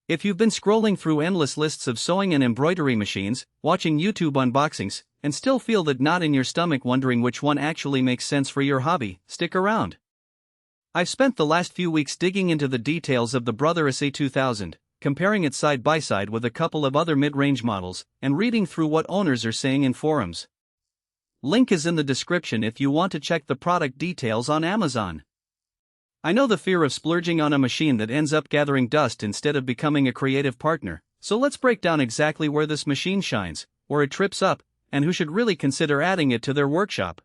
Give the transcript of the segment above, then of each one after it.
If you've been scrolling through endless lists of sewing and embroidery machines, watching YouTube unboxings, and still feel that knot in your stomach wondering which one actually makes sense for your hobby, stick around. I've spent the last few weeks digging into the details of the Brother SE2000, comparing it side by side with a couple of other mid-range models, and reading through what owners are saying in forums. Link is in the description if you want to check the product details on Amazon. I know the fear of splurging on a machine that ends up gathering dust instead of becoming a creative partner, so let's break down exactly where this machine shines, where it trips up, and who should really consider adding it to their workshop.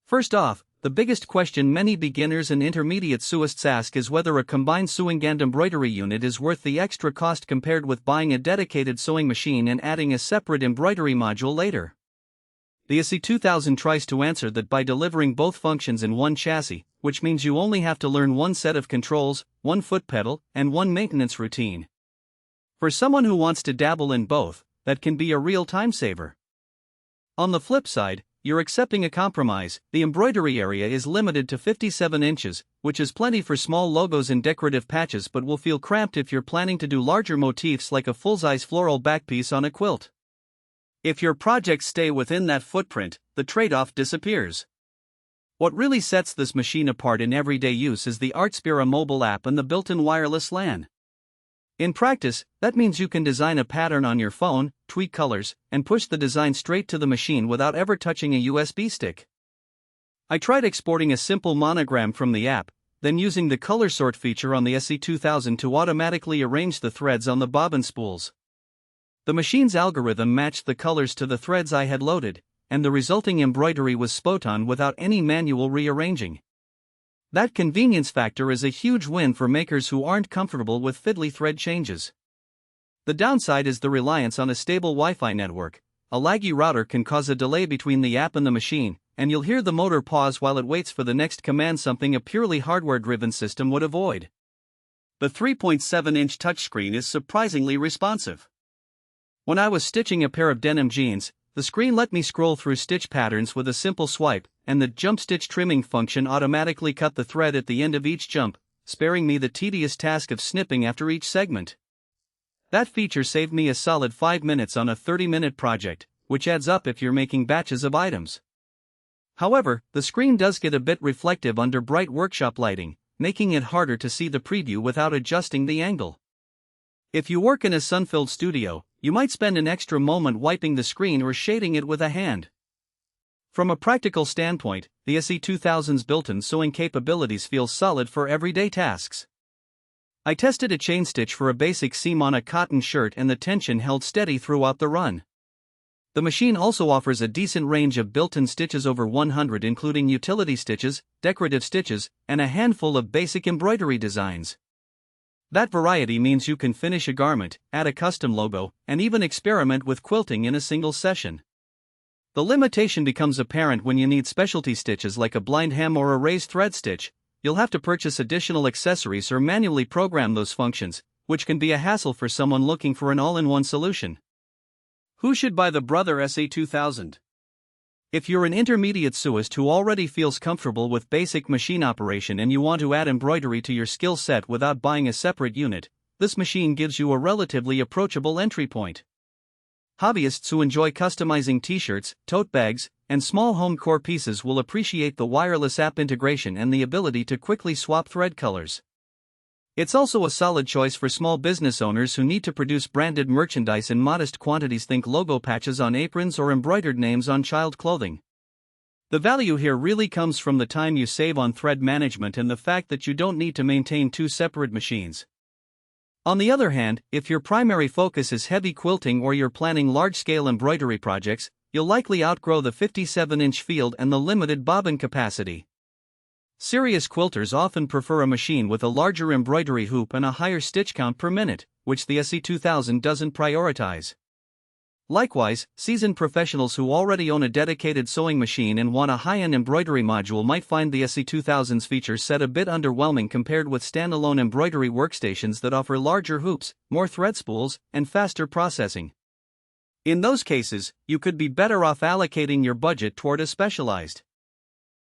First off, the biggest question many beginners and intermediate sewists ask is whether a combined sewing and embroidery unit is worth the extra cost compared with buying a dedicated sewing machine and adding a separate embroidery module later. The SE2000 tries to answer that by delivering both functions in one chassis, which means you only have to learn one set of controls, one foot pedal, and one maintenance routine. For someone who wants to dabble in both, that can be a real time saver. On the flip side, you're accepting a compromise. The embroidery area is limited to 57 inches, which is plenty for small logos and decorative patches but will feel cramped if you're planning to do larger motifs like a full-size floral backpiece on a quilt. If your projects stay within that footprint, the trade-off disappears. What really sets this machine apart in everyday use is the Artspira mobile app and the built-in wireless LAN. In practice, that means you can design a pattern on your phone, tweak colors, and push the design straight to the machine without ever touching a USB stick. I tried exporting a simple monogram from the app, then using the color sort feature on the SE2000 to automatically arrange the threads on the bobbin spools. The machine's algorithm matched the colors to the threads I had loaded, and the resulting embroidery was spot on without any manual rearranging. That convenience factor is a huge win for makers who aren't comfortable with fiddly thread changes. The downside is the reliance on a stable Wi-Fi network. A laggy router can cause a delay between the app and the machine, and you'll hear the motor pause while it waits for the next command, something a purely hardware-driven system would avoid. The 3.7-inch touchscreen is surprisingly responsive. When I was stitching a pair of denim jeans, the screen let me scroll through stitch patterns with a simple swipe, and the jump stitch trimming function automatically cut the thread at the end of each jump, sparing me the tedious task of snipping after each segment. That feature saved me a solid 5 minutes on a 30-minute project, which adds up if you're making batches of items. However, the screen does get a bit reflective under bright workshop lighting, making it harder to see the preview without adjusting the angle. If you work in a sun-filled studio, you might spend an extra moment wiping the screen or shading it with a hand. From a practical standpoint, the SE2000's built-in sewing capabilities feel solid for everyday tasks. I tested a chain stitch for a basic seam on a cotton shirt and the tension held steady throughout the run. The machine also offers a decent range of built-in stitches, over 100, including utility stitches, decorative stitches, and a handful of basic embroidery designs. That variety means you can finish a garment, add a custom logo, and even experiment with quilting in a single session. The limitation becomes apparent when you need specialty stitches like a blind hem or a raised thread stitch. You'll have to purchase additional accessories or manually program those functions, which can be a hassle for someone looking for an all-in-one solution. Who should buy the Brother SE2000? If you're an intermediate sewist who already feels comfortable with basic machine operation and you want to add embroidery to your skill set without buying a separate unit, this machine gives you a relatively approachable entry point. Hobbyists who enjoy customizing t-shirts, tote bags, and small home core pieces will appreciate the wireless app integration and the ability to quickly swap thread colors. It's also a solid choice for small business owners who need to produce branded merchandise in modest quantities. Think logo patches on aprons or embroidered names on child clothing. The value here really comes from the time you save on thread management and the fact that you don't need to maintain two separate machines. On the other hand, if your primary focus is heavy quilting or you're planning large-scale embroidery projects, you'll likely outgrow the 57-inch field and the limited bobbin capacity. Serious quilters often prefer a machine with a larger embroidery hoop and a higher stitch count per minute, which the SE2000 doesn't prioritize. Likewise, seasoned professionals who already own a dedicated sewing machine and want a high-end embroidery module might find the SE2000's feature set a bit underwhelming compared with standalone embroidery workstations that offer larger hoops, more thread spools, and faster processing. In those cases, you could be better off allocating your budget toward a specialized